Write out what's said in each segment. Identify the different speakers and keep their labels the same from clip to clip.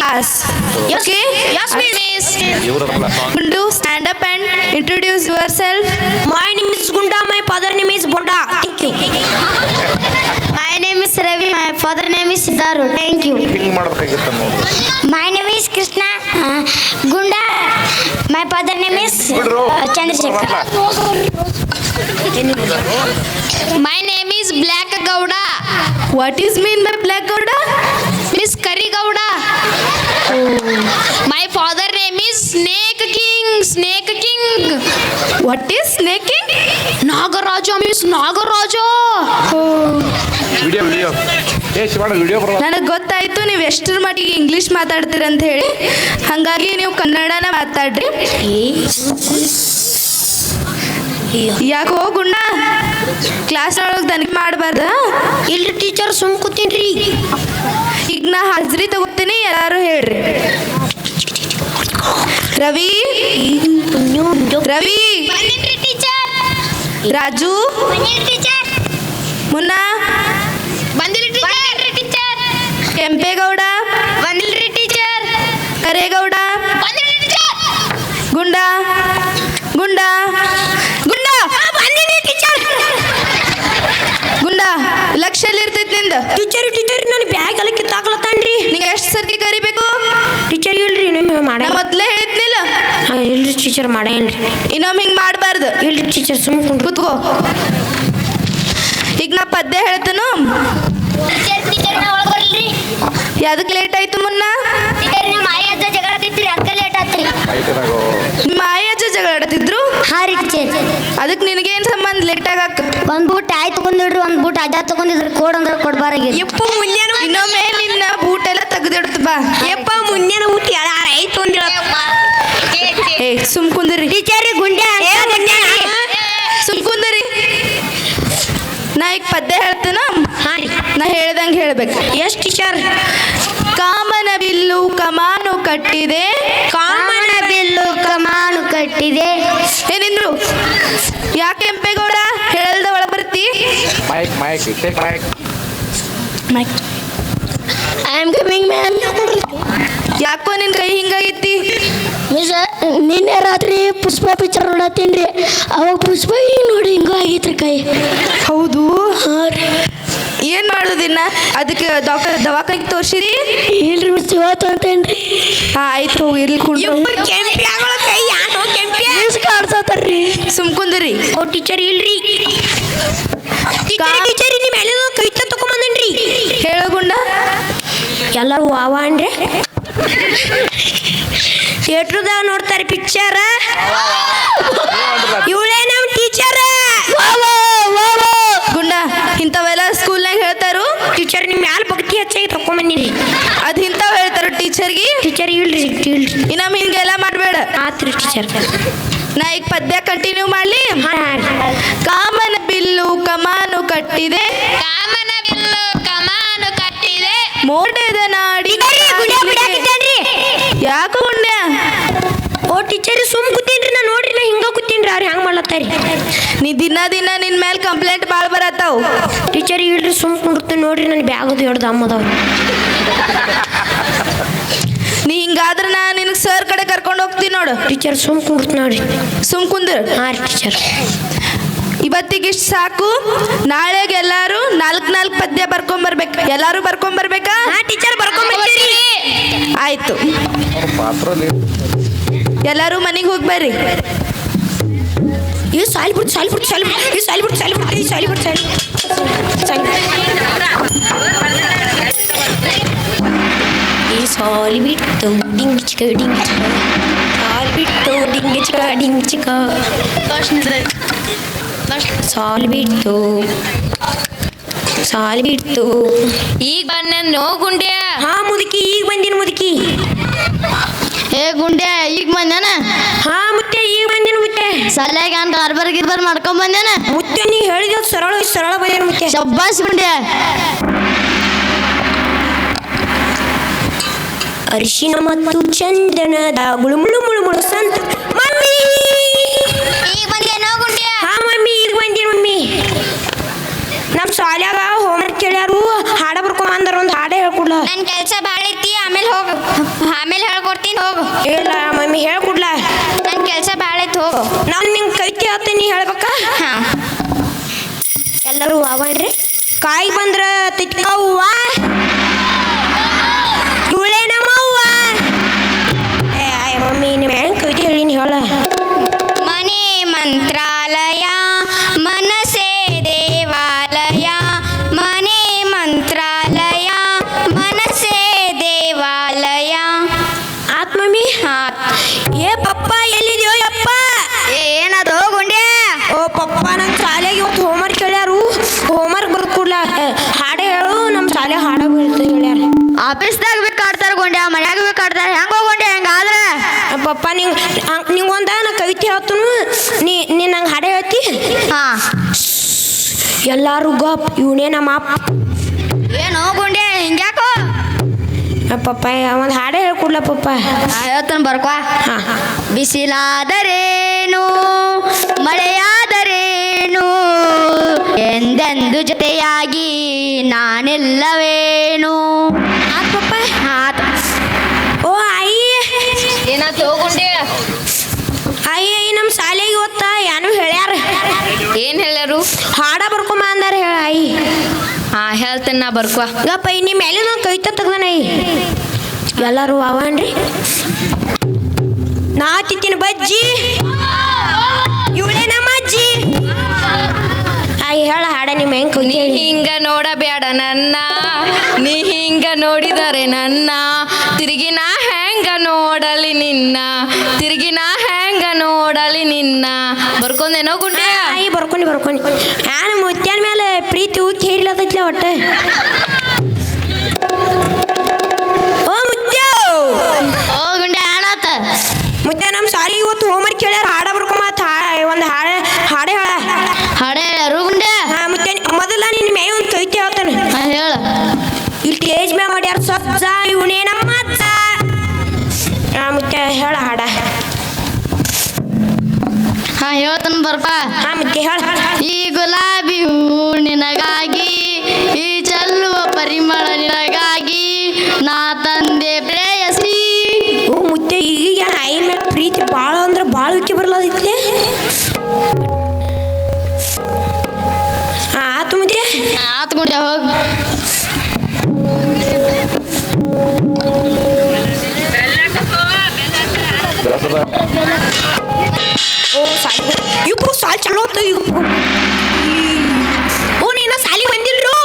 Speaker 1: class.
Speaker 2: Yes.
Speaker 1: Okay?
Speaker 2: Yes, miss.
Speaker 1: Gundu, stand up and introduce yourself.
Speaker 2: My name is Gunda. My father name is Bonda. Thank you.
Speaker 3: My name is Ravi. My father name is Siddharu. Thank you.
Speaker 4: ಹಿಂಗ್ ಮಾಡ್ಬೇಕಾಗಿತ್ತ ನೋಡಿ.
Speaker 3: My name is Krishna. Gunda. My father name is Chandrasekhar.
Speaker 2: My name is Black Gowda.
Speaker 1: What is mean by Black Gowda?
Speaker 2: Miss Kari Gowda. My father name is Snake King. Snake King.
Speaker 1: What is snaking?
Speaker 2: Nagaraja, Miss Nagaraja.
Speaker 4: Video ಏ Shivanna video ಬರೋ
Speaker 1: ನನಗೆ ಗೊತ್ತಾಯ್ತು ನೀವು ಎಷ್ಟರ ಮಟ್ಟಿಗೆ English ಮಾತಾಡ್ತೀರ ಅಂತ ಹೇಳಿ, ಹಾಗಾಗಿ ನೀವು ಕನ್ನಡನ ಮಾತಾಡ್ರಿ. ಯಾಕೋ ಗುಂಡ ಕ್ಲಾಸ್ ಒಳಗೆ ತನಿಖೆ ಮಾಡಬಾರ್ದ?
Speaker 2: ಇಲ್ರಿ ಟೀಚರ್ ಸುಮ್ ಕೂತೀನ್ರಿ.
Speaker 1: ಈಗ ನಾ ಹಾಜರಿ ತಗೋತೀನಿ, ಎಲ್ಲಾರು ಹೇಳ್ರಿ. ರವಿ ರವಿ
Speaker 3: ಬಂದಿನ್ರಿ ಟೀಚರ್.
Speaker 1: ರಾಜು
Speaker 3: ಬಂದಿನ್ರಿ ಟೀಚರ್.
Speaker 1: ಮುನ್ನ
Speaker 2: ಬಂದಿಲ್ರಿ teacher.
Speaker 1: Kempegowda
Speaker 3: ಬಂದಿಲ್ರಿ teacher.
Speaker 1: Karegowda
Speaker 2: ಬಂದಿಲ್ರಿ teacher.
Speaker 1: ಗುಂಡ ಗುಂಡ ಗುಂಡ
Speaker 2: ಬಂದಿಲ್ರಿ ಟೀಚರ್.
Speaker 1: ಗುಂಡ ಲಕ್ಷಲ್ಲಿ ಇರ್ತೈತಿ ನಿಂದ.
Speaker 2: ಟೀಚರ್ ನಾನು ಬ್ಯಾಗ್ ಎಲ್ಲ ಕಿತ್ತಾಕ್ಲತ್ತಾನ್ರಿ.
Speaker 1: ನಿಂಗೆ ಎಷ್ಟು ಸರ್ತಿ ಕರಿಬೇಕು?
Speaker 2: ಟೀಚರ್ ಇಲ್ರಿ ಇನ್ನೊಮ್ಮೆ ಮಾಡ.
Speaker 1: ನಾ ಮೊದ್ಲೇ ಹೇಳಿದ್ನಿಲ್ಲ,
Speaker 2: ಇಲ್ರಿ ಟೀಚರ್ ಮಾಡೇನ್ರಿ.
Speaker 1: ಇನ್ನೊಮ್ಮೆ ಹಿಂಗೆ ಮಾಡಬಾರ್ದು.
Speaker 2: ಇಲ್ರಿ ಟೀಚರ್ ಸುಮ್
Speaker 1: ಕೂತ್ಕೋ. ಈಗ ನಾ ಪದ್ಯ ಹೇಳ್ತೇನು.
Speaker 3: ಟೀಚರ್ ನಾ ಒಳಗೆ ಬರ್ಲ್ರಿ.
Speaker 1: ಯಾವ್ದಕ್ಕೆ ಲೇಟ್ ಆಯ್ತು ಮುನ್ನ?
Speaker 3: ಟೀಚರ್ ನಮ್ಮ ಆಯಜ್ಜ ಜಗಳ ಆಡ್ತಿದ್ರಿ, ಅದಕ್ಕೆ ಲೇಟ್ ಆತ್ರಿ.
Speaker 1: ನಿಮ್ಮ ಆಯಜ್ಜ ಜಗಳ ಆಡತಿದ್ರು,
Speaker 3: ಹಾ ರೀ ಟೀಚರ್.
Speaker 1: ಅದಕ್ಕೆ ನಿನಗೇನು ಸಂಬಂಧ ಲೇಟ್ ಆಗಾಕ?
Speaker 3: ಒಂದ್ ಬೂಟ್ ಆಯ್ ತಗೊಂಡಿಡ್ರಿ, ಒಂದ್ ಬೂಟ್ ಅಜ್ಜ ತಗೊಂಡಿದ್ರಿ. ಕೋಡ್ ಅಂದ್ರೆ ಕೊಡ್ಬಾರಾಗಿ.
Speaker 2: ಯಪ್ಪ ಮುಂಜಾನೆ
Speaker 1: ಇನ್ನೊಮ್ಮೆ ನಿನ್ನ ಬೂಟ್ ಎಲ್ಲ ತೆಗೆದಿಡ್ತು ಬಾ.
Speaker 2: ಯಪ್ಪ ಮುಂಜಾನೆ ಊಟ ಆಯ್ತು ಅಂದಿರ.
Speaker 1: ಏ ಸುಮ್ ಕುಂದ್ರಿ.
Speaker 3: ಟೀಚರ್ ಗುಂಡೆ
Speaker 1: ಸುಮ್ ಕುಂದ್ರಿ. ನಾ ಈಗ ಪದ್ಯ ಹೇಳ್ತೇನ,
Speaker 2: ಹಾ ರೀ.
Speaker 1: ನಾ ಹೇಳ್ದಂಗೆ ಹೇಳ್ಬೇಕು.
Speaker 2: Yes teacher.
Speaker 1: ಕಾಮನ ಬಿಲ್ಲು ಕಮಾನು ಕಟ್ಟಿದೆ,
Speaker 3: ಕಾಮನ ಬಿಲ್ಲು ಕಮಾನು ಕಟ್ಟಿದೆ.
Speaker 1: ಏನಿಂದ್ರು ಯಾಕೆ ಕೆಂಪೇಗೌಡ ಹೇಳಲ್ದ ಒಳ ಬರ್ತಿ?
Speaker 4: Mic mic take mic.
Speaker 3: I am coming ma'am.
Speaker 1: ಯಾಕೋ ನಿನ್ ಕೈ ಹಿಂಗಾಗೈತಿ?
Speaker 3: ಮಿಸ್ ನಿನ್ನೆ ರಾತ್ರಿ ಪುಷ್ಪ ಪಿಕ್ಚರ್ ನೋಡತ್ತೀನಿ, ಅವಾಗ ಪುಷ್ಪ ಹಿಂಗೆ ನೋಡಿ ಹಿಂಗ ಆಗೈತ್ರಿ ಕೈ.
Speaker 1: ಹೌದು,
Speaker 3: ಹಾಂ ರೀ.
Speaker 1: ಏನ್ ಮಾಡೋದಿನ್ನ? ಅದಕ್ಕೆ ಡಾಕ್ಟರ್ ದವಾಖಾನಿಗೆ ತೋರ್ಸಿರಿ?
Speaker 3: ಇಲ್ರಿ ಮಿಸ್ ಇವತ್ತು ಅಂತೇನ್ರಿ.
Speaker 1: ಹಾ ಆಯ್ತು, ಹೋಗಿ ಇರ್ಲಿ ಕುಂಡ್ರು.
Speaker 2: ಕೆಂಪಿ ಆಗೋಳ ಕೈ ಯಾನೋ ಕೆಂಪಿ.
Speaker 3: ಮಿಸ್ ಕಾಡ್ಸತ್ತಾರ್ರಿ.
Speaker 1: ಸುಮ್ ಕುಂದ್ರಿ.
Speaker 2: ಓ ಟೀಚರ್ ಇಲ್ರಿ. ಟೀಚರ್ ನಿಮ್ಮ ಮೇಲೆ ಕೈ ತಗೊಂಬಂದನ್ರಿ.
Speaker 1: ಹೇಳಗುಂಡ
Speaker 2: ಎಲ್ಲರೂ ವಾವ ಅಂದ್ರೆ ಥಿಯೇಟ್ರದಾಗ ನೋಡ್ತಾರೆ ಪಿಕ್ಚರ್. ಇವಳೇ ನಮ್ಮ ಟೀಚರ್.
Speaker 1: ಗುಂಡ ಇಂಥವೆಲ್ಲ ಸ್ಕೂಲ್ನಾಗ ಹೇಳ್ತಾರು.
Speaker 2: ಟೀಚರ್ ನಿಮ್ಮ ಮ್ಯಾಲ ಭಕ್ತಿ ಹೆಚ್ಚಾಗಿ ತಗೊಂಬಂದಿನಿ.
Speaker 1: ಅದು ಇಂಥವ್ ಹೇಳ್ತಾರು ಟೀಚರ್ಗೆ.
Speaker 2: ಟೀಚರ್ ಇಲ್ರಿ
Speaker 1: ಇನ್ನೊಮ್ಮೆ ಹಿಂಗೆಲ್ಲ ಮಾಡಬೇಡ.
Speaker 2: ಆತ್ರಿ ಟೀಚರ್.
Speaker 1: ನಾ ಈಗ ಪದ್ಯ ಕಂಟಿನ್ಯೂ ಮಾಡ್ಲಿ.
Speaker 2: ಹಾಂ.
Speaker 1: ಕಾಮನ ಬಿಲ್ಲು ಕಮಾನು ಕಟ್ಟಿದೆ,
Speaker 2: ಕಾಮನ ಬಿಲ್ಲು ಕಮಾನು ಕಟ್ಟಿದೆ.
Speaker 1: ಮೋಡದ ನಾಡಿ ಯಾಕೆ ಗುಂಡ್ಯ?
Speaker 2: ಓ ಟೀಚರ್ ಸುಮ್ ಕೂತೀನ್ರಿ. ನಾ ನೋಡ್ರಿ, ನಾ ಹಿಂಗ ಕೂತೀನ್ರಿ. ಅವ್ರು ಹೆಂಗ್ ಮಾಡ್ಲತ್ತಾರಿ?
Speaker 1: ನೀ ದಿನ ನಿನ್ ಮೇಲೆ ಕಂಪ್ಲೇಂಟ್ ಭಾಳ ಬರತ್ತಾವ.
Speaker 2: ಟೀಚರ್ ಇಲ್ರಿ ಸುಮ್ ಕುಂಡ್ತೀನಿ ನೋಡ್ರಿ. ನನ್ನ ಬ್ಯಾಗದು ಹಿಡ್ದು ಅಮ್ಮದವ್.
Speaker 1: ನೀ ಹಿಂಗಾದ್ರೆ ನಾ ನಿನಗೆ ಸರ್ ಕಡೆ ಕರ್ಕೊಂಡು ಹೋಗ್ತೀನಿ ನೋಡು.
Speaker 2: ಟೀಚರ್ ಸುಮ್ ಕುಂಡ್ತೀನಿ ನೋಡ್ರಿ.
Speaker 1: ಸುಮ್ ಕುಂದ್ರ.
Speaker 2: ಹಾಂ ರೀ ಟೀಚರ್.
Speaker 1: ಇವತ್ತಿಗಿಷ್ಟು ಸಾಕು. ನಾಳೆಗೆ ಎಲ್ಲಾರು 4 ಪದ್ಯ ಬರ್ಕೊಂಬರ್ಬೇಕು. ಎಲ್ಲಾರು ಬರ್ಕೊಂಬರ್ಬೇಕಾ?
Speaker 2: ಹಾಂ ಟೀಚರ್ ಬರ್ಕೊಂಡ್ಬರ್ತೀರಿ.
Speaker 1: ಆಯ್ತು,
Speaker 4: ಪಾತ್ರ
Speaker 1: ಎಲ್ಲಾರು ಮನೆಗೆ ಹೋಗಿ ಬರ್ರಿ.
Speaker 2: ಈ ಸಾಲಿ ಬಿಟ್ಟು ಈ ಸಾಲಿ ಬಿಟ್ಟು ಡಿಂಗ್ ಚಿಕ ಸಾಲಿ ಬಿಟ್ಟು ಡಿಂಗ್ ಚಿಕ ಸಾಲಿ ಬಿಟ್ಟು
Speaker 5: ಈಗ ಬಂದೋ ಗುಂಡ್ಯ.
Speaker 2: ಹಾ ಮುದುಕಿ ಈಗ ಬಂದಿನ ಮುದುಕಿ.
Speaker 3: ಏ ಗುಂಡೆ ಈಗ ಬಂದೇನ?
Speaker 2: ಹಾ ಮುತ್ತೆ ಈಗ ಬಂದಿನ ಮುತ್ತೆ.
Speaker 3: ಸಲ್ಯಾಗ ಅಂತ ಗಿರ್ಬರ್ ಮಾಡ್ಕೊಂಡ್ ಬಂದೇನ?
Speaker 2: ಮುತ್ತೆ ನೀ ಹೇಳಿದ ಸರಳ ಬಂದೇನ ಮುತ್ತೆ.
Speaker 3: ಶಬ್ಬಾಸ್ ಗುಂಡೆ.
Speaker 2: ಅರಿಶಿನ ಮತ್ತು ಚಂದನದ ಮುಳುಮುಳು ಸಂತ. ಮಮ್ಮಿ
Speaker 3: ಈಗ ಬಂದೇನೋ ಗುಂಡೆ?
Speaker 2: ಹಾ ಮಮ್ಮಿ ಈಗ ಬಂದಿನ ಮಮ್ಮಿ. ನಮ್ಮ ಶಾಲ್ಯಾಗ ಹೋಮ್ವರ್ಕ್ ಕೇಳ್ಯಾರು, ಹಾಡ ಬರ್ಕೊಂಬಂದಾರ. ಒಂದು ಹಾಡ ಹೇಳ್ಕೊಡ್ಲ
Speaker 5: ನನ್ ಕೆಲ್ಸ ಭಾಳ ಐತಿ ಆಮೇಲೆ ಹೋಗು ಆಮೇಲೆ ಹೇಳ್ಕೊಡ್ತೀನಿ ಹೋಗು
Speaker 2: ಇಲ್ಲ ಮಮ್ಮಿ ಹೇಳ್ಕೊಡ್ಲ
Speaker 5: ನನ್ ಕೆಲ್ಸ ಭಾಳ ಐತಿ ಹೋಗು
Speaker 2: ನಾನು ನಿಂಗೆ ಕವಿತೆ ಹೇಳ್ತೀನಿ ಹೇಳ್ಬೇಕಾ
Speaker 5: ಹಾ
Speaker 2: ಎಲ್ಲರೂ ಅವನ್ರಿ ಕಾಯಿ ಬಂದ್ರ ತಿಕ್ಕವ್ವ ಇವಳೆ ನಮ್ಮವ್ವ ಮಮ್ಮಿ ನಿಮ್ಮ ಹೆಂಗೆ ಕವಿತೆ ಹೇಳಿನಿ ಹೇಳ
Speaker 5: ಮನೆ ಮಂತ್ರಾಲಯ ಮನಸೇ ದೇವಾಲಯ ಮನೆ ಮಂತ್ರಾಲಯ ಮನಸೇ ದೇವಾಲಯ
Speaker 2: ಆತ್ ಮಮ್ಮಿ
Speaker 5: ಆತ್.
Speaker 2: ಏ ಪಪ್ಪ ಎಲ್ಲಿದ್ಯೋ ಯಪ್ಪ
Speaker 5: ಏನದು ಗುಂಡ್ಯಾ
Speaker 2: ಓ ಪಪ್ಪ ನಂಗೆ ಶಾಲೆಗೆ ಇವತ್ತು ಹೋಮ್ವರ್ಕ್ ಹೇಳ್ಯಾರು ಹೋಮ್ವರ್ಕ್ ಬರ್ದು ಕೊಡ್ಲ ಹಾಡೆ ಹೇಳು ನಮ್ಮ ಶಾಲೆ ಹಾಡ ಬೀಳ್ತು ಹೇಳ್ಯಾರ
Speaker 5: ಆಫೀಸ್ದಾಗ ಬೇಕಾಡ್ತಾರ ಗುಂಡ್ಯಾ ಮನ್ಯಾಗ ಬೇಕಾಡ್ತಾರ ಹೆಂಗ ಹೋಗುಂಡೆ ಹೆಂಗಾದ್ರೆ
Speaker 2: ಪಪ್ಪ ನಿಂಗೊಂದ ನಾ ಕವಿತೆ ಹೇಳ್ತನು ನೀ ನಂಗೆ ಹಾಡೆ ಹೇಳ್ತಿ
Speaker 5: ಹಾ
Speaker 2: ಎಲ್ಲಾರು ಗಪ್ ಇವನೇ ನಮ್ಮ ಅಪ್ಪ
Speaker 5: ಏನು ಗುಂಡ್ಯಾ ಹಿಂಗ್ಯಾಕೋ
Speaker 2: ಪಪ್ಪ ಒಂದು ಹಾಡೆ ಹೇಳ್ಕೊಡ್ಲ ಪಪ್ಪ
Speaker 5: ಹೇಳ್ತಾನೆ ಬರ್ಕೋ
Speaker 2: ಹಾಂ
Speaker 5: ಬಿಸಿಲಾದರೇನು ಮಳೆಯಾದರೇನು ಎಂದೆಂದು ಜೊತೆಯಾಗಿ ನಾನಿಲ್ಲವೇನು
Speaker 2: ಆತ್ ಪಪ್ಪ
Speaker 5: ಆತ
Speaker 2: ಓ ಆಯಿ
Speaker 5: ಏನಾಯ್ತು ಹೋಗುಂಡೆ
Speaker 2: ಆಯಿ ನಮ್ಮ ಶಾಲೆಗೆ ಇವತ್ತ ಏನು ಹೇಳ್ಯಾರ
Speaker 5: ಏನ್ ಹೇಳ್ಯಾರು
Speaker 2: ಹಾಡ ಬರ್ಕೊಂಬ ಅಂದಾರ ಹೇಳ ಆಯಿ
Speaker 5: ಹಾ ಹೇಳ್ತೇನೆ ನಾ ಬರ್ಕೋ
Speaker 2: ಗಪ್ಪ ನಿಮ್ಮ ಮೇಲೆ ನಾನು ಕವಿತೆ ತೆಗ್ದಾನ ಎಲ್ಲರೂ ಅವನ್ರಿ ನಾ ತಿಂತೀನಿ ಬಜ್ಜಿ ಇವಳೇ ನಮ್ಮ ಅಜ್ಜಿ ಆಯಿ ಹೇಳ ಹಾಡ ನಿಮ್ಮ ಹೆಂಗೆ
Speaker 5: ನೀ
Speaker 2: ಕವಿತೆ
Speaker 5: ಹಿಂಗ ನೋಡಬೇಡ ನನ್ನ ನೀ ಹಿಂಗ ನೋಡಿದರೆ ನನ್ನ ತಿರುಗಿ ನಾ ಹೆಂಗ ನೋಡಲಿ ನಿನ್ನ ತಿರುಗಿ ನಾ ಹೆಂಗ ನೋಡಲಿ ನಿನ್ನ ಬರ್ಕೊಂದೇನೋ ಗುಂಡೆ
Speaker 2: ಆಯಿ ಬರ್ಕೊಂಡು ನಾನು ಮುತ್ಯಾನ ಮೇಲೆ ಪ್ರೀತಿ ಉಕ್ಕಿ ಹಿಡ್ಲತ್ತೈತ್ಲ ಒಟ್ಟೆ ಓ ಮುತ್ಯ
Speaker 5: ಓ ಗುಂಡೆ ಆಣಾತ
Speaker 2: ಮುತ್ಯ ನಮ್ಮ ಶಾಲೆ ಇವತ್ತು ಹೋಮ್ವರ್ಕ್ ಹೇಳ್ಯಾರ ಹಾಡ ಬರ್ಕೊಂಬ ಒಂದು ಹಾಡೆ ಹೇಳ
Speaker 5: ಹಾಡೆ ಹೇಳ್ಯಾರು ಗುಂಡೆ
Speaker 2: ಹಾ ಮುತ್ಯ ಮೊದಲ ನಿನ್ನ ಮೇ ಒಂದು ಕವಿತೆ ಹೇಳ್ತಾನೆ
Speaker 5: ಹಾ ಹೇಳ
Speaker 2: ಇಲ್ಲಿ ಟೇಜ್ ಮ್ಯಾಗ ಮಾಡ್ಯಾರ ಸಜ್ಜ ಇವನೇ ನಮ್ಮ ಅಜ್ಜ ಮುತ್ಯ ಹೇಳ ಹಾಡ
Speaker 5: ಹಾ ಹೇಳ್ತಾನ ಬರ್ಪಾ
Speaker 2: ಹಾ ಮುತ್ಯ ಹೇಳ
Speaker 5: ಈ ಗುಲಾಬಿ ಹೂ ನಿನಗಾಗಿ ಈ ಚೆಲ್ಲುವ ಪರಿಮಳ ನಿನಗಾಗಿ ನಾ ತಂದೆ ಪ್ರೇಯಸಿ
Speaker 2: ಓ ಮುತ್ಯ ಈಗ ಆಯಿ ಮೇಲೆ ಪ್ರೀತಿ ಭಾಳ ಅಂದ್ರೆ ಭಾಳ ಉಕ್ಕಿ ಬರ್ಲಾದೈತ್ಲೆ ಹಾ ಆತು ಮುತ್ಯ
Speaker 5: ಆತ್ ಗುಂಡೆ ಹೋಗ್
Speaker 2: ಓ ಸಾಲಿ ಇವ್ರು ಸಾಲಿ ಚಲೋ ಹೋಗ್ತದೆ ಇವ್ರು ಓ ನೀನ ಸಾಲಿ ಬಂದಿಲ್ರು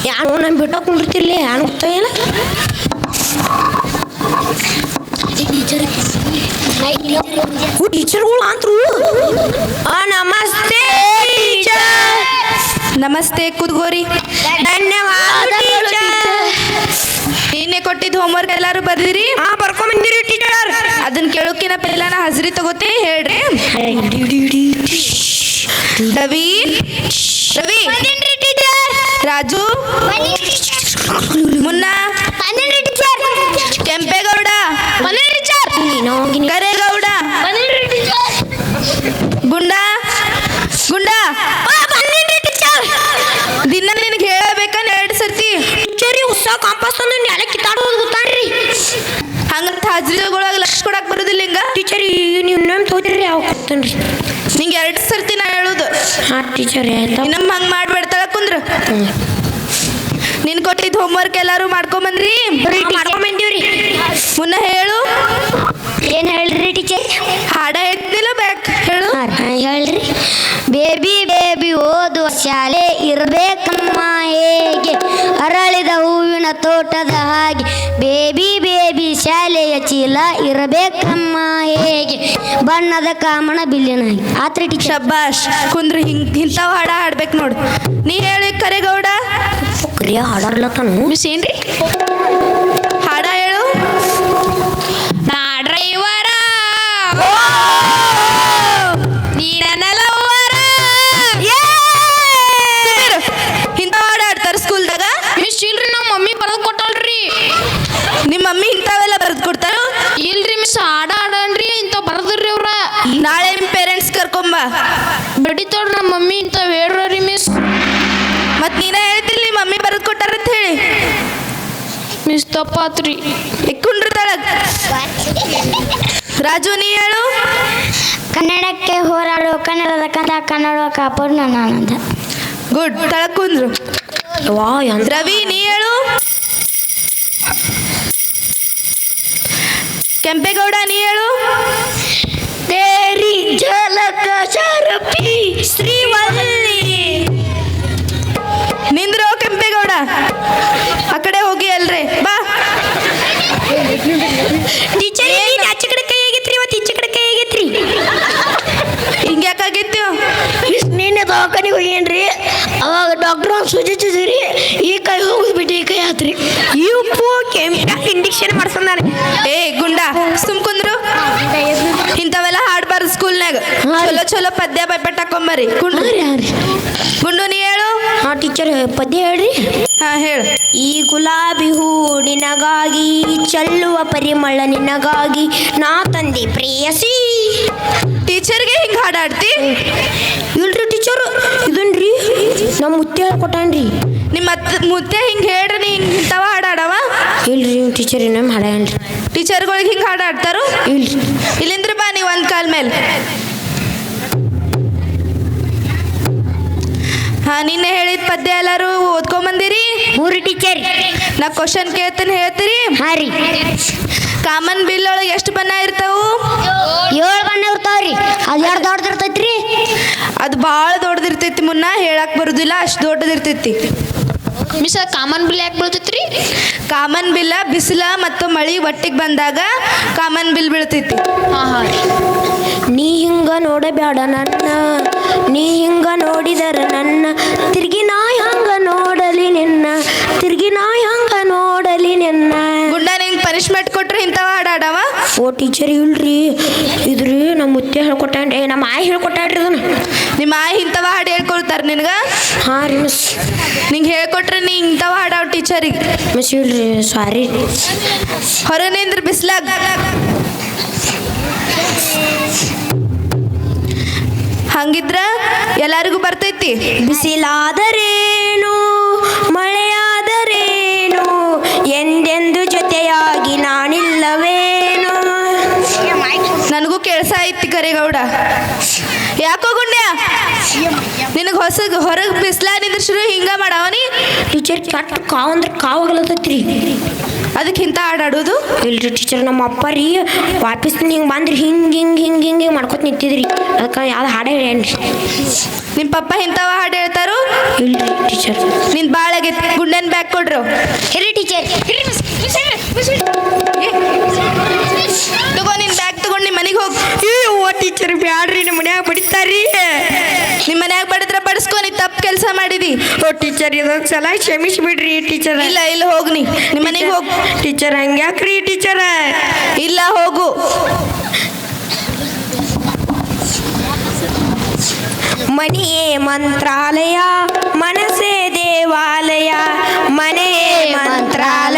Speaker 2: ಯಾರು ನಾನು ಬಿಟ್ಟು ಕುಂಡಿರ್ತಿರ್ಲಿ ಯಾರು ಗೊತ್ತಾಗಿಲ್ಲ ಟೀಚರ್ಗಳು ಅಂತರು ನಮಸ್ತೆ
Speaker 1: ನಮಸ್ತೆ ಕೂತ್ಕೋರಿ
Speaker 2: ಧನ್ಯವಾದ
Speaker 1: ನೀನೆ ಕೊಟ್ಟಿದ್ದು ಹೋಮ್ವರ್ಕ್ ಎಲ್ಲರೂ ಬರ್ದಿರಿ
Speaker 2: ಹಾ ಬರ್ಕೊಂಬಂದಿರಿ ಟೀಚರ್
Speaker 1: ಅದನ್ನ ಕೇಳೋಕಿನ ಪೆಲ್ಲ ನಾ ಹಜರಿ ತಗೋತೆ ಹೇಳ್ರಿ ರವಿ ರವಿ ರಾಜು ಮುನ್ನ ಕೆಂಪೇಗೌಡ ಕರೇಗೌಡ ಗುಂಡ ಗುಂಡ ದಿನ ನಿನಗೆ ಹೇಳಬೇಕನ್ನ 2 ಸರ್ತಿ
Speaker 2: ಟೀಚರಿ ಹೊಸ ಕಾಂಪಾಸ್ ತಂದು ನೆಲ ಕಿತ್ತಾಡೋದು ಗೊತ್ತಾಡ್ರಿ
Speaker 1: ಹಂಗಂತ ಹಾಜರಿಗೊಳಗೆ ಲಕ್ಷ ಕೊಡಕ್ ಬರೋದಿಲ್ಲ ಹಿಂಗ
Speaker 2: ಟೀಚರ್ ನೀವು ಇನ್ನೊಮ್ಮೆ ತಗೋತೀರಿ ಯಾವ ಕೊಡ್ತೇನ್ರಿ
Speaker 1: ನಿಂಗೆ 2 ಸರ್ತಿ ನಾ ಹೇಳುದು
Speaker 2: ಹಾಂ ಟೀಚರ್ ಆಯ್ತಾ
Speaker 1: ಇನ್ನೊಮ್ಮೆ ಹಂಗೆ ಮಾಡ್ಬೇಡ್ತಾಳ ಕುಂದ್ರ ನೀನು ಕೊಟ್ಟಿದ್ದು ಹೋಮ್ವರ್ಕ್ ಎಲ್ಲರೂ ಮಾಡ್ಕೊಂಬಂದ್ರಿ
Speaker 2: ಮಾಡ್ಕೊಂಬಂದೀವ್ರಿ
Speaker 1: ಮುನ್ನ ಹೇಳು
Speaker 2: ಏನು ಹೇಳ್ರಿ ಟೀಚರ್
Speaker 1: ಹಾಡ ಹೇಳ್ತಿಲ್ಲ ಬ್ಯಾಕ್ ಹೇಳು
Speaker 2: ಹೇಳ್ರಿ ಬೇಬಿ ಬೇಬಿ ಓದುವ ಶಾಲೆ ಇರಬೇಕಮ್ಮ ಹೇಗೆ ಅರಳಿದ ಹೂವಿನ ತೋಟದ ಹಾಗೆ ಬೇಬಿ ಬೇಬಿ ಶಾಲೆಯ ಚೀಲ ಇರಬೇಕಮ್ಮ ಹೇಗೆ ಬಣ್ಣದ ಕಾಮಣ ಬಿಲ್ಲಿನಾಗಿ ಆತ್ರಿ ಟೀಚರ್
Speaker 1: ಶಬ್ಬಾಷ್ ಕುಂದ್ರ ಇಂಥವು ಹಾಡ ಹಾಡ್ಬೇಕು ನೋಡು ನೀ ಹೇಳಿ ಕರೇಗೌಡ
Speaker 2: ಕ್ರಿಯ ಹಾಡಾಡ್ಲತ್ತಾನು
Speaker 1: ಮಿಸ್ ಏನ್ರಿ ಹಾಡ ಹೇಳು
Speaker 5: ನಾ ಡ್ರೈವರ ನೀ ನನ್ನ ಲವ್ವರ
Speaker 1: ಇಂಥ ಹಾಡ ಆಡ್ತಾರ ಸ್ಕೂಲ್ದಾಗ
Speaker 5: ಮಿಸ್ ಇಲ್ರಿ ನಮ್ಮ ಮಮ್ಮಿ ಬರೆದು ಕೊಟ್ಟಲ್ರಿ
Speaker 1: ನಿಮ್ಮ ಮಮ್ಮಿ ಇಂಥವೆಲ್ಲ ಬರೆದು ಕೊಡ್ತಾರ
Speaker 5: ಇಲ್ರಿ ಮಿಸ್ ಆಡನ್ರಿ ಇಂಥ ಬರದ್ರಿ ಅವ್ರ
Speaker 1: ನಾಳೆ ನಿಮ್ಮ ಪೇರೆಂಟ್ಸ್ ಕರ್ಕೊಂಬ
Speaker 5: ಬಡಿತಾರ ನಮ್ಮ ಮಮ್ಮಿ ಇಂಥ ಹೇಳ್ರಿ ಮಿಸ್ ಮಿಸ್ ತಪ್ಪಾತ್ರಿ.
Speaker 1: ಕುಂಡ್ರ ತಳಗ್. ರಾಜು ನೀ ಹೇಳು.
Speaker 3: ಕನ್ನಡಕ್ಕೆ ಹೋರಾಡು ಕನ್ನಡದ ಕಂದ ಕನ್ನಡ ಕಾಪಾಡು ನನ್ನ ಆನಂದ.
Speaker 1: ಗುಡ್, ತಳಗ್ ಕುಂದ್ರು.
Speaker 2: ವಾ
Speaker 1: ರವಿ ನೀ ಹೇಳು. ಕೆಂಪೇಗೌಡ ನೀ ಹೇಳು.
Speaker 3: ತೇರಿ ಜಲಕ ಶರಪಿ
Speaker 2: ಶ್ರೀವಲ್ಲಿ
Speaker 1: ನಿಂದ್ರು ಕೆಂಪೇಗೌಡ. ಆ ಕಡೆ ಹೋಗಿ ಅಲ್ರಿ ಬಾ.
Speaker 2: ಟೀಚರ್ ಆಚೆ ಕಡೆ ಕೈ ಆಗೈತ್ರಿ ಇವತ್ತು ಈಚೆ ಕಡೆ ಕೈ ಆಗೈತ್ರಿ.
Speaker 1: ಹಿಂಗೆ ಯಾಕಾಗಿತ್ತು?
Speaker 3: ನಿನ್ನೆ ದವಾಖಾನಿಗೆ ಹೋಗೇನ್ರಿ, ಅವಾಗ ಡಾಕ್ಟ್ರು ಸೂಚಿಸಿದ್ರಿ, ಈ ಕೈ ಹೋಗಿಸ್ಬಿಟ್ಟು ಈ ಕೈ ಆತ್ರಿ.
Speaker 2: ಇಪ್ಪು ಕೆಂಪ ಇಂಜೆಕ್ಷನ್ ಮಾಡ್ಸಂದಾನೆ.
Speaker 1: ಏ ಗುಂಡ ಸುಮ್ ಕುಂದ್ರು. ಇಂಥವೆಲ್ಲ ಹಾಡ್ಬಾರ್ದು ಸ್ಕೂಲ್ನಾಗ. ಚಲೋ ಚಲೋ ಪದ್ಯ ಬೈಪಟ್ ಹಾಕೊಂಬರಿ. ಗುಂಡು ನೀ ಹೇಳು.
Speaker 2: ಹಾಂ ಟೀಚರ್ ಪದ್ಯ ಹೇಳ್ರಿ.
Speaker 1: ಹಾ ಹೇಳು.
Speaker 2: ಈ ಗುಲಾಬಿ ಹೂ ನಿನಗಾಗಿ ಚೆಲ್ಲುವ ಪರಿಮಳ ನಿನಗಾಗಿ ನಾ ತಂದೆ ಪ್ರೇಯಸಿ.
Speaker 1: ಟೀಚರ್ಗೆ ಹಿಂಗೆ ಹಾಡಾಡ್ತಿ?
Speaker 2: ಇಲ್ರಿ ಟೀಚರ್ ಇದನ್ರಿ ನಮ್ಮ ಮುತ್ತೆ ಹೇಳ್ಕೊಟ್ಟಾನ್ರಿ.
Speaker 1: ನಿಮ್ಮ ಮುತ್ತೆ ಹಿಂಗೆ ಹೇಳ್ರಿ, ನೀ ಹಿಂಗೆ ಇಂಥವ ಹಾಡಾಡವ?
Speaker 2: ಇಲ್ರಿ ಟೀಚರ್ ನಮ್ಮ ಹಾಡೇನ್ರಿ.
Speaker 1: ಟೀಚರ್ಗಳಿಗೆ ಹಿಂಗೆ ಹಾಡಾಡ್ತಾರು?
Speaker 2: ಇಲ್ರಿ.
Speaker 1: ಇಲ್ಲಿಂದ್ರ ಬಾ ನೀವು ಒಂದು ಕಾಲ್ ಮೇಲೆ. ಹಾ ನಿನ್ನೆ ಹೇಳಿದ ಪದ್ಯ ಎಲ್ಲರೂ ಓದ್ಕೊಂಬಂದಿರಿ?
Speaker 3: ಮೂರು ಟೀಚರ್.
Speaker 1: ನಾ ಕ್ವಶನ್ ಕೇಳ್ತೀನಿ ಹೇಳ್ತೀರಿ?
Speaker 3: ಹಾಂ ರೀ.
Speaker 1: ಕಾಮನ್ ಬಿಲ್ ಒಳಗೆ ಎಷ್ಟು ಬಣ್ಣ ಇರ್ತಾವು?
Speaker 3: 7 ಬಣ್ಣ ಇರ್ತಾವ್ರಿ. ಅದು ಎರಡು ದೊಡ್ಡದಿರ್ತೈತ್ರಿ.
Speaker 1: ಅದು ಭಾಳ ದೊಡ್ಡದಿರ್ತೈತಿ, ಮುನ್ನ ಹೇಳಕ್ ಬರುದಿಲ್ಲ, ಅಷ್ಟು ದೊಡ್ಡದಿರ್ತೈತಿ.
Speaker 5: ಮಿಸ್ ಕಾಮನ್ ಬಿಲ್ ಯಾಕೆ ಬೀಳ್ತೈತ್ರಿ?
Speaker 1: ಕಾಮನ್ ಬಿಲ್ಲ ಬಿಸಿಲ ಮತ್ತು ಮಳಿ ಒಟ್ಟಿಗೆ ಬಂದಾಗ ಕಾಮನ್ ಬಿಲ್ ಬೀಳ್ತೈತಿ.
Speaker 5: ಹಾಂ ಹಾಂ ರೀ.
Speaker 2: ನೀ ಹಿಂಗ ನೋಡಬೇಡ ನನ್ನ, ನೀ ಹಿಂಗ ನೋಡಿದರ ನನ್ನ, ತಿರ್ಗಿ ನಾ ಹಂಗ ನೋಡಲಿ ನಿನ್ನ, ತಿರ್ಗಿ ನಾ ಹಂಗ ನೋಡಲಿ ನಿನ್ನ.
Speaker 1: ಗುಂಡ ನಿಂಗೆ ಪನಿಷ್ಮೆಂಟ್ ಕೊಟ್ರೆ ಇಂಥವ ಹಾಡಾಡವ?
Speaker 2: ಓ ಟೀಚರ್ ಇಲ್ರಿ ಇದ್ರಿ ನಮ್ಮ ಮುತ್ತೆ ಹೇಳ್ಕೊಟ್ಟಾನ್ರಿ, ನಮ್ಮ ಆಯಿ ಹೇಳ್ಕೊಟ್ಟಾಡ್ರಿ ಅದನ್ನ.
Speaker 1: ನಿಮ್ಮ ಆಯಿ ಇಂಥವ ಹಾಡು ಹೇಳ್ಕೊಳ್ತಾರೆ ನಿನಗೆ?
Speaker 2: ಹಾಂ ರೀ ಮಿಸ್.
Speaker 1: ನಿಂಗೆ ಹೇಳ್ಕೊಟ್ರೆ ನೀ ಇಂಥವ ಹಾಡಾವ್ ಟೀಚರಿಗೆ.
Speaker 2: ಮಿಸ್ ಇಲ್ರಿ ಸಾರಿ.
Speaker 1: ಹೊರ ನಿಂದ್ರ ಬಿಸ್ಲಾಗ. ಹಂಗಿದ್ರ ಎಲ್ಲರಿಗೂ ಬರ್ತೈತಿ.
Speaker 2: ಬಿಸಿಲಾದರೇನು ಮಳೆಯಾದರೇನು ಎಂದೆಂದು ಜೊತೆಯಾಗಿ ನಾನಿಲ್ಲವೇನು.
Speaker 1: ನನಗೂ ಕೆಲಸ ಐತಿ ಕರೇಗೌಡ. ಯಾಕೋ ಗುಂಡ್ಯ ನಿನಗೆ ಹೊರಗೆ ಬಿಸ್ಲಾ ನಿಂದ್ರಶರು ಹಿಂಗ ಮಾಡವನಿ?
Speaker 2: ಟೀಚರ್ ಕೆಟ್ಟ ಕಾವು ಅಂದ್ರೆ ಕಾವಾಗಲತ್ತೈತ್ರಿ.
Speaker 1: ಅದಕ್ಕೆ ಇಂಥ ಹಾಡಾಡೋದು?
Speaker 2: ಇಲ್ರಿ ಟೀಚರ್ ನಮ್ಮ ಅಪ್ಪ ರೀ ವಾಪಸ್ ಹಿಂಗೆ ಬಂದ್ರಿ ಹಿಂಗೆ ಹಿಂಗೆ ಹಿಂಗೆ ಹಿಂಗೆ ಮಾಡ್ಕೊತ ನಿಂತಿದ್ರಿ, ಅದಕ್ಕೆ ಯಾವ್ದು ಹಾಡೇ ಹೇಳ್ರಿ.
Speaker 1: ನಿಮ್ಮ ಪಪ್ಪ ಇಂಥವ ಹಾಡು ಹೇಳ್ತಾರು?
Speaker 2: ಇಲ್ರಿ ಟೀಚರ್.
Speaker 1: ನಿನ್ ಭಾಳ ಆಗೈತಿ. ಗುಂಡನ್ ಬ್ಯಾಗ್ ಕೊಡ್ರು.
Speaker 3: ಇರಿ ಟೀಚರ್.
Speaker 1: ತಗೋ ನಿನ್ ಬ್ಯಾಗ್ ತಗೊಂಡು ನಿಮ್ಮ ಮನೆಗೆ ಹೋಗಿ.
Speaker 2: ಓ ಟೀಚರ್ ಬ್ಯಾಡ್ರಿ ನಮ್ಮ ಮನ್ಯಾಗ ಬಡಿತಾರಿ.
Speaker 1: ನಿಮ್ಮ ಮನ್ಯಾಗ ಬಡಿದ್ರೆ ಬಡಿಸ್ಕೊ, ನೀ ತಪ್ಪು ಕೆಲಸ ಮಾಡಿದಿ.
Speaker 2: ಓ ಟೀಚರ್ ಇದೊಂದು ಸಲ ಕ್ಷಮಿಸ್ಬಿಡ್ರಿ ಟೀಚರ್.
Speaker 1: ಇಲ್ಲ ಇಲ್ಲ ಹೋಗ್ನಿ ನಿಮ್ಮ ಮನೆಗೆ ಹೋಗು.
Speaker 2: ಟೀಚರ್ ಹಂಗ್ಯಾಕ್ರಿ ಟೀಚರ್?
Speaker 1: ಇಲ್ಲ ಹೋಗು.
Speaker 2: ಮನೆಯೇ ಮಂತ್ರಾಲಯ ಮನಸ್ಸೇ ದೇವಾಲಯ, ಮನೆಯೇ ಮಂತ್ರಾಲಯ